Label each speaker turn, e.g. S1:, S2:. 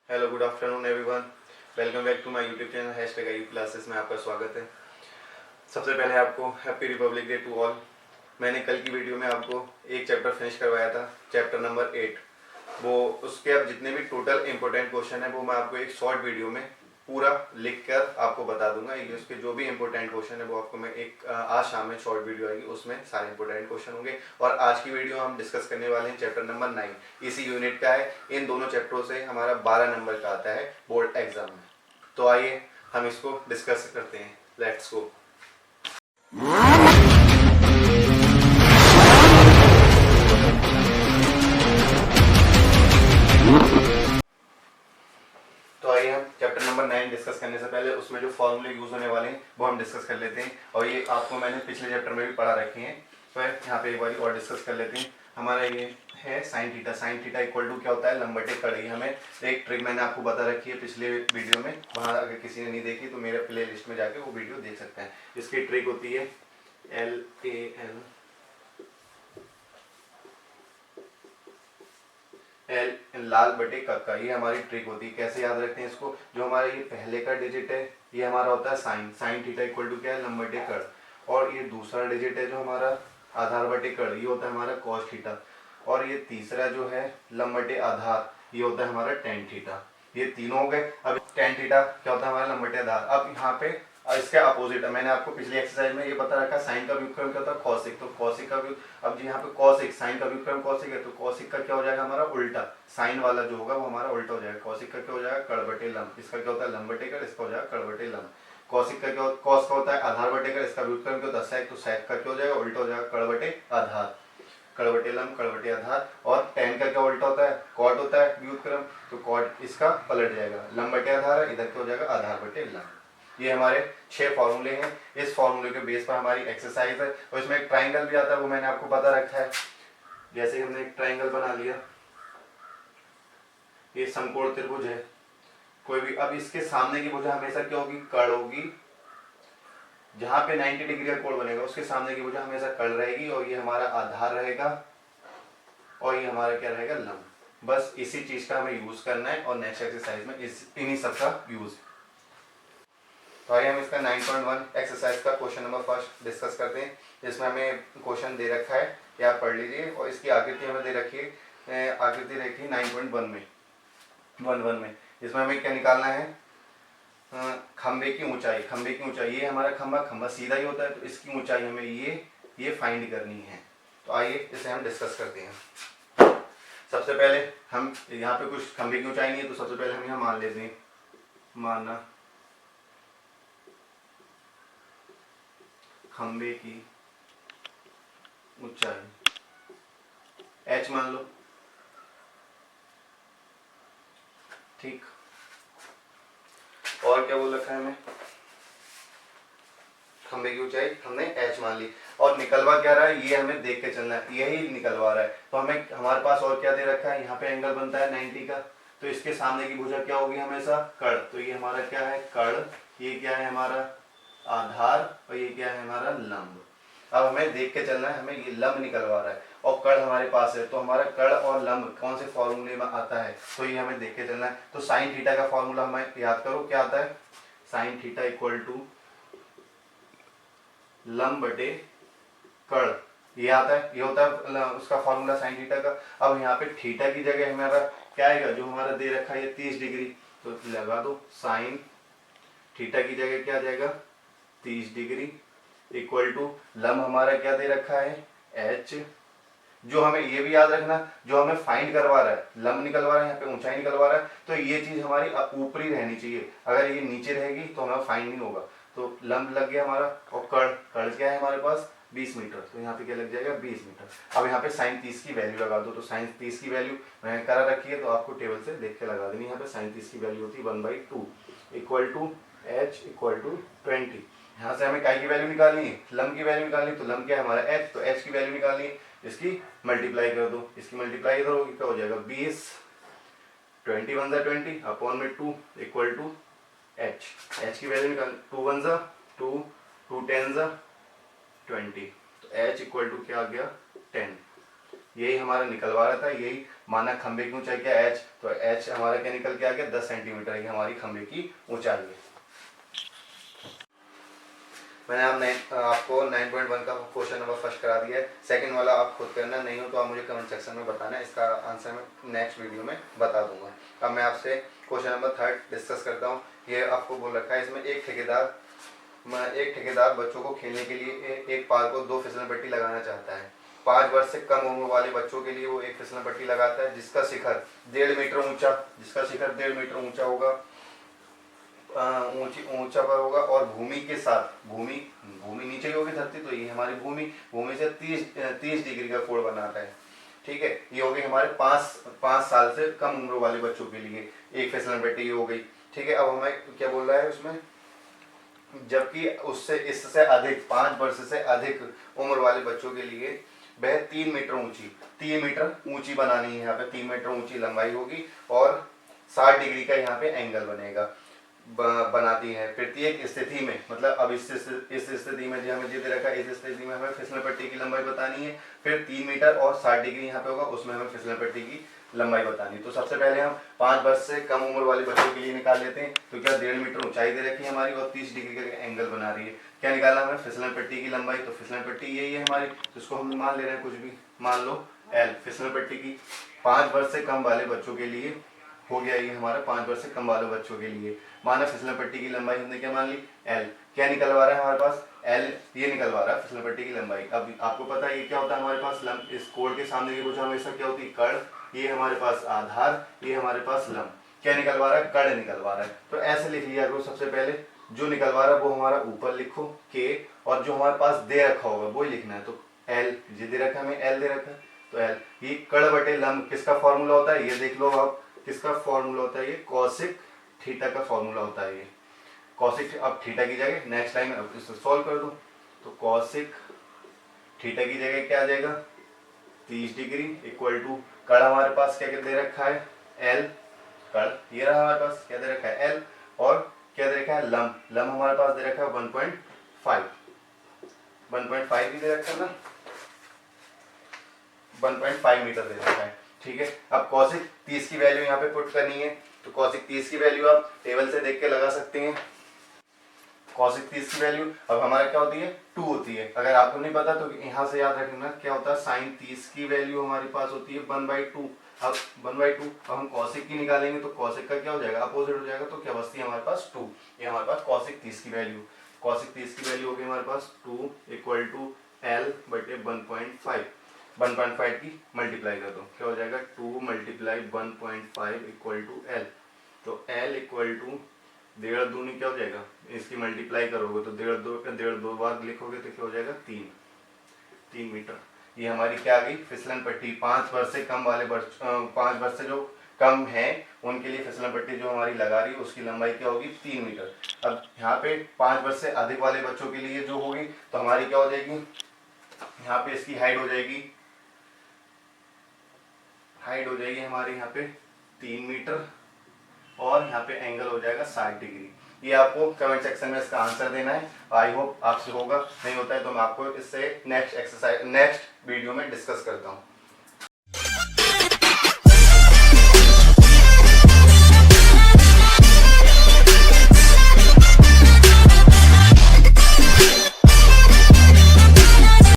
S1: Hello, good afternoon everyone. Welcome back to my YouTube channel #IU classes में आपका स्वागत है। सबसे पहले आपको happy republic day to all. मैंने कल की वीडियो में आपको एक चैप्टर फिनिश करवाया था, चैप्टर नंबर 8। वो उसके अब जितने भी टोटल इम्पोर्टेंट क्वेश्चन है वो मैं आपको एक शॉर्ट वीडियो में पूरा लिख कर आपको बता दूंगा। ये उसके जो भी इंपॉर्टेंट क्वेश्चन है वो आपको मैं एक आज शाम में शॉर्ट वीडियो आएगी, उसमें सारे इंपॉर्टेंट क्वेश्चन होंगे। और आज की वीडियो हम डिस्कस करने वाले हैं चैप्टर नंबर 9, इसी यूनिट का है। इन दोनों चैप्टरों से हमारा 12 नंबर का आता है बोर्ड एग्जाम में। तो आइए हम इसको डिस्कस करते हैं। Let's go. तो आइए हम चैप्टर नंबर 9 डिस्कस करने से पहले उसमें जो फॉर्मूले यूज होने वाले हैं वो हम डिस्कस कर लेते हैं। और ये आपको मैंने पिछले चैप्टर में भी पढ़ा रखे हैं, तो यहाँ पे एक बार और डिस्कस कर लेते हैं। हमारा ये है sine theta. Sine theta equal to क्या होता है, लंब बटे कड़ी। हमें एक ट्रिक मैंने आपको बता रखी है पिछले वीडियो में, वहाँ अगर किसी ने नहीं देखी तो मेरे प्ले लिस्ट में जाके वो वीडियो देख सकते हैं। इसकी ट्रिक होती है LAL लाल बटे का। ये हमारी ट्रिक होती है। कैसे याद रखते हैं इसको, जो हमारा ये पहले का डिजिट है ये हमारा होता है sine. Sine theta equal to क्या है, लंब बटे कड़। और ये दूसरा डिजिट है जो हमारा आधार बटे कड़, ये होता है हमारा कॉस थीटा। और ये तीसरा जो है लंब बटे आधार, ये होता है हमारा टेन थीटा। ये तीनों हो गए। अब टेन थीटा क्या होता है हमारा, लंब बटे आधार। अब यहाँ पे इसके अपोजिट है, मैंने आपको पिछली एक्सरसाइज में ये बता रखा, साइन का व्युत्क्रम क्या होता है, कॉसिक। तो कॉसिक का भी, अब जी यहाँ पे कॉसिक, साइन का व्युत्क्रम कॉसिक है, तो कॉसिक का क्या हो जाएगा हमारा उल्टा। साइन वाला जो होगा वो हमारा उल्टा हो जाएगा। कॉसिक का क्या हो जाएगा, कड़ बटे लंब। इसका क्या होता है, लंब बटे कड़। इसका हो जाएगा कड़ बटे लंब। कॉसिक का क्या, कॉस का होता है आधार बटे कड़। इसका व्युत्क्रम क्या होता है, सेक। तो सेक का क्या हो जाएगा, उल्टा हो जाएगा, कड़ बटे आधार। कड़ बटे लंब, कड़ बटे आधार। और टेन का क्या उल्टा होता है, कॉट होता है व्युत्क्रम। तो कॉट इसका पलट जाएगा, लंब बटे आधार है, इधर क्या हो जाएगा, आधार बटे लंब। ये हमारे 6 फॉर्मूले हैं। इस फॉर्मूले के बेस पर हमारी एक्सरसाइज है। और इसमें एक ट्राइंगल भी आता है, वो मैंने आपको बता रखा है। जैसे हमने एक ट्राइंगल बना लिया, ये समकोण त्रिभुज है कोई भी। अब इसके सामने की भुजा हमेशा क्या होगी, कड़ होगी। जहां पे 90 डिग्री का कोण बनेगा उसके सामने की भुजा हमेशा कड़ रहेगी। और ये हमारा आधार रहेगा और ये हमारा क्या रहेगा, लंब। बस इसी चीज का हमें यूज करना है और नेक्स्ट एक्सरसाइज में इन्हीं सब का यूज। तो आइए हम इसका 9.1 एक्सरसाइज का क्वेश्चन नंबर फर्स्ट डिस्कस करते हैं। जिसमें हमें क्वेश्चन दे रखा है, ये आप पढ़ लीजिए। और इसकी आकृति हमें दे रखी है, आकृति रखी है 9.1 में, 1 में। इसमें हमें क्या निकालना है, खंबे की ऊंचाई। खंबे की ऊंचाई, ये हमारा खंबा सीधा ही होता है, तो इसकी ऊंचाई हमें ये फाइंड करनी है। तो आइए इसे हम डिस्कस करते हैं। सबसे पहले हम यहाँ पे कुछ खंबे की ऊंचाई नहीं है, तो सबसे पहले हम यहाँ मान लेते हैं, मानना खंबे की ऊंचाई h मान लो, ठीक। और क्या बोल रखा है हमें, खंबे की ऊंचाई हमने h मान ली। और निकलवा क्या रहा है, ये हमें देख के चलना है, यही निकलवा रहा है। तो हमें हमारे पास और क्या दे रखा है, यहाँ पे एंगल बनता है 90 का। तो इसके सामने की भुजा क्या होगी हमेशा, कड़। तो ये हमारा क्या है, कड़। ये क्या है हमारा आधार, और ये क्या है हमारा लंब। अब हमें देख के चलना है, हमें ये लंब निकलवा रहा है और कड़ हमारे पास है। तो हमारा कड़ और लंब कौन से फॉर्मूले में आता है, तो ये हमें देख के चलना है। तो साइन थीटा का फॉर्मूला हमें याद करो, क्या आता है, साइन थीटा इक्वल टू लंब बटे कड़। ये आता है, ये होता है उसका फॉर्मूला साइन थीटा का। अब यहाँ पे थीटा की जगह हमारा क्या आएगा, जो हमारा दे रखा है 30 डिग्री, तो लगा दो साइन थीटा की जगह क्या आ जाएगा, 30 डिग्री इक्वल टू लंब हमारा क्या दे रखा है, h। जो हमें ये भी याद रखना, जो हमें फाइंड करवा रहा है, लंब निकलवा रहा है, यहाँ पे ऊंचाई निकलवा रहा है, तो ये चीज हमारी ऊपरी रहनी चाहिए। अगर ये नीचे रहेगी तो हमें फाइंड नहीं होगा। तो लंब लग गया हमारा, और कड़ क्या है हमारे पास 20 मीटर, तो यहाँ पे क्या लग जाएगा 20 मीटर। अब यहाँ पे साइन 30 की वैल्यू लगा दो। तो साइन 30 की वैल्यू मैंने करा रखी है, तो आपको टेबल से देख के लगा देनी। यहाँ पे साइन 30 की वैल्यू होती है 1/2 equal to h equal to 20। यहाँ से हमें काय की वैल्यू निकालनी है, लंब की वैल्यू निकालनी है। तो लंब क्या है हमारा h, तो h की वैल्यू निकालनी है, इसकी मल्टीप्लाई कर दो। इसकी मल्टीप्लाई इधर होगी, क्या हो जाएगा 20, 20 1 जा 20 अपॉन में 2 इक्वल टू h की वैल्यू निकाल, 2 1 जा 2, 2 10 जा 20। तो h इक्वल टू क्या आ गया 10। यही हमारा निकलवा रहा था, यही माना खंबे की ऊंचाई क्या h, तो h हमारा क्या निकल के आ गया 10 सेंटीमीटर, ये हमारी खंबे की ऊंचाई है। मैंने आपको 9.1 का क्वेश्चन नंबर फर्स्ट करा दिया है। सेकंड वाला आप खुद करना, नहीं हो तो आप मुझे कमेंट सेक्शन में बताना, इसका आंसर मैं नेक्स्ट वीडियो में बता दूंगा। अब मैं आपसे क्वेश्चन नंबर थर्ड डिस्कस करता हूँ। ये आपको बोल रखा है इसमें, एक ठेकेदार बच्चों को खेलने के लिए एक पार्क को 2 फिसलन पट्टी लगाना चाहता है। 5 वर्ष से कम उम्र वाले बच्चों के लिए वो एक फिसलन पट्टी लगाता है जिसका शिखर 1.5 मीटर ऊंचा होगा, ऊंचा पर होगा, और भूमि के साथ भूमि नीचे होगी धरती, तो ये हमारी भूमि से 30 डिग्री का कोण बनाता है। ठीक है, ये हो गई हमारे 5 साल से कम उम्र वाले बच्चों के लिए एक फिसलन पट्टी हो गई। ठीक है, अब हमें क्या बोल रहा है उसमें, जबकि इससे अधिक 5 वर्ष से अधिक उम्र वाले बच्चों के लिए वह 3 मीटर ऊंची बनानी है। यहाँ पे 3 मीटर ऊंची लंबाई होगी और 60 डिग्री का यहाँ पे एंगल बनेगा, बनाती है। प्रत्येक स्थिति में, मतलब अब इस स्थिति में जो हमें दे रखा है, इस स्थिति में हमें फिसलन पट्टी की लंबाई बतानी है। फिर 3 मीटर और 60 डिग्री यहाँ पे होगा, उसमें हमें फिसलन पट्टी की लंबाई बतानी है। तो सबसे पहले हम 5 वर्ष से कम उम्र वाले बच्चों के लिए निकाल लेते हैं। तो क्या 1.5 मीटर ऊंचाई दे रखी है हमारी और 30 डिग्री का एंगल बना रही है। क्या निकालना हमें, फिसलन पट्टी की लंबाई। तो फिसलन पट्टी यही है हमारी, जिसको हम मान ले रहे हैं, कुछ भी मान लो L फिसलन पट्टी की 5 वर्ष से कम वाले बच्चों के लिए हो गया। ये हमारा 5 वर्ष से कम वाले बच्चों के लिए माना फिसलन पट्टी की लंबाई हमने क्या मान ली, L। क्या निकलवा रहा है हमारे पास, L ये निकलवा रहा है फिसलन पट्टी की लंबाई। अब आपको पता है ये क्या होता है हमारे पास, इस कोण के सामने की भुजा हमेशा क्या होती है, कर्ण। ये हमारे पास आधार, ये हमारे पास लंब। क्या निकलवा रहा है, कर्ण निकलवा रहा है। तो ऐसे लिख लिया करो, सबसे पहले जो निकलवा रहा है वो हमारा ऊपर लिखो K, और जो हमारे पास दे रखा होगा वो लिखना है। तो L ये दे रखा है हमें, L दे रखा है, तो L। ये कर्ण बटे लंब किसका फॉर्मूला होता है, ये देख लो आप, किसका फॉर्मूला होता है, ये कॉसिक थीटा का फॉर्मूला होता है। ये कॉसिक, अब थीटा की जगह नेक्स्ट टाइम अब इसको सॉल्व कर दो, तो कॉसिक थीटा की जगह क्या आ जाएगा, 30 डिग्री इक्वल टू कर्ण हमारे पास क्या दे रखा है, L। कर्ण ये रहा हमारे पास, क्या दे रखा है, L, और क्या दे रखा है, लंब हमारे पास दे रखा है 1.5 भी दे रखा है ना, 1.5 मीटर दे रखा है। ठीक है, अब कॉसिक 30 की वैल्यू यहाँ पे पुट करनी है। तो कॉसिक 30 की वैल्यू आप टेबल से देख के लगा सकते हैं। कॉसिक 30 की वैल्यू अब हमारे क्या होती है, 2 होती है। अगर आपको नहीं पता तो यहाँ से याद रखना क्या होता है, साइन 30 की वैल्यू हमारे पास होती है 1/2। अब 1/2 अब हम कॉसिक की निकालेंगे तो कॉसिक का क्या हो जाएगा, अपोजिट हो जाएगा। तो क्या बचती है हमारे पास 2। ये हमारे पास कॉसिक 30 की वैल्यू, कॉसिक 30 की वैल्यू होगी हमारे पास 2 इक्वल टू L बटे 1.5 की मल्टीप्लाई कर दो, क्या हो जाएगा 2 मल्टीप्लाई 1.5 इक्वल टू L। तो L इक्वल टू 1.5 दूनी क्या हो जाएगा, इसकी मल्टीप्लाई करोगे तो 1.5 दो बार लिखोगे तो क्या हो जाएगा 3 मीटर। ये हमारी क्या आ गई, फिसलन पट्टी। 5 वर्ष से कम वाले 5 वर्ष से जो कम है उनके लिए फिसलन पट्टी जो हमारी लगा रही है उसकी लंबाई क्या होगी, 3 मीटर। अब यहाँ पे 5 वर्ष से अधिक वाले बच्चों के लिए जो होगी तो हमारी क्या हो जाएगी, यहाँ पे इसकी हाइट हो जाएगी हमारे यहाँ पे 3 मीटर, और यहाँ पे एंगल हो जाएगा 60 डिग्री। ये आपको कमेंट सेक्शन में इसका आंसर देना है। आई होप आपसे होगा, नहीं होता है तो मैं आपको इससे नेक्स्ट वीडियो में डिस्कस करता हूँ।